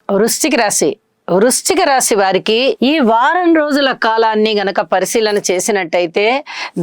వృశ్చిక రాశి వారికి ఈ వారం రోజుల కాలాన్ని గనక పరిశీలన చేసినట్టయితే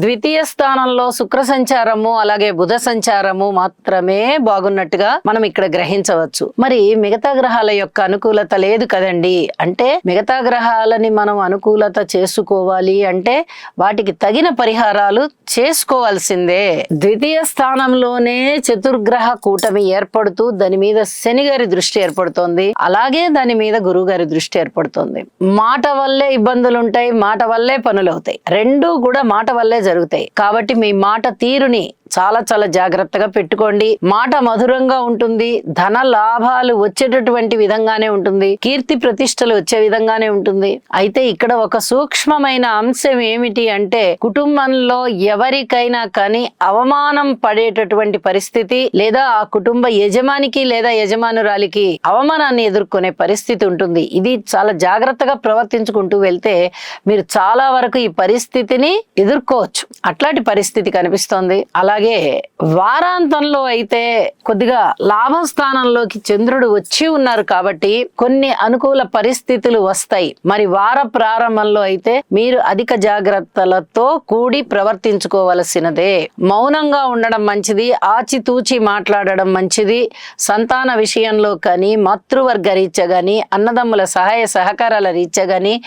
ద్వితీయ స్థానంలో శుక్ర సంచారము అలాగే బుధ సంచారము మాత్రమే బాగున్నట్టుగా మనం ఇక్కడ గ్రహించవచ్చు. మరి మిగతా గ్రహాల యొక్క అనుకూలత లేదు కదండి. అంటే మిగతా గ్రహాలని మనం అనుకూలత చేసుకోవాలి అంటే వాటికి తగిన పరిహారాలు చేసుకోవాల్సిందే. ద్వితీయ స్థానంలోనే చతుర్గ్రహ కూటమి ఏర్పడుతూ దాని మీద శని గారి దృష్టి ఏర్పడుతోంది, అలాగే దాని మీద గురువు గారి దృష్టి ఏర్పడుతుంది. మాట వల్లే ఇబ్బందులు ఉంటాయి, మాట వల్లే పనులు అవుతాయి, రెండూ కూడా మాట వల్లే జరుగుతాయి. కాబట్టి మీ మాట తీరుని చాలా చాలా జాగ్రత్తగా పెట్టుకోండి. మాట మధురంగా ఉంటుంది, ధన లాభాలు వచ్చేటటువంటి విధంగానే ఉంటుంది, కీర్తి ప్రతిష్టలు వచ్చే విధంగానే ఉంటుంది. అయితే ఇక్కడ ఒక సూక్ష్మమైన అంశం ఏమిటి అంటే కుటుంబంలో ఎవరికైనా కానీ అవమానం పడేటటువంటి పరిస్థితి లేదా ఆ కుటుంబ యజమానికి లేదా యజమానురాలికి అవమానాన్ని ఎదుర్కొనే పరిస్థితి ఉంటుంది. ఇది చాలా జాగ్రత్తగా ప్రవర్తించుకుంటూ వెళ్తే మీరు చాలా వరకు ఈ పరిస్థితిని ఎదుర్కోవచ్చు. అట్లాంటి పరిస్థితి కనిపిస్తోంది. అలాగే వారాంతంలో అయితే కొద్దిగా లాభస్థానంలోకి చంద్రుడు వచ్చి ఉన్నారు కాబట్టి కొన్ని అనుకూల పరిస్థితులు వస్తాయి. మరి వార ప్రారంభంలో అయితే మీరు అధిక జాగ్రత్తలతో కూడి ప్రవర్తించుకోవలసినదే. మౌనంగా ఉండడం మంచిది, ఆచితూచి మాట్లాడడం మంచిది. సంతాన విషయంలో కానీ, మాతృవర్గ రీత్యా కానీ, అన్నదమ్ముల సహాయ సహకారాల రీత్యా కానీ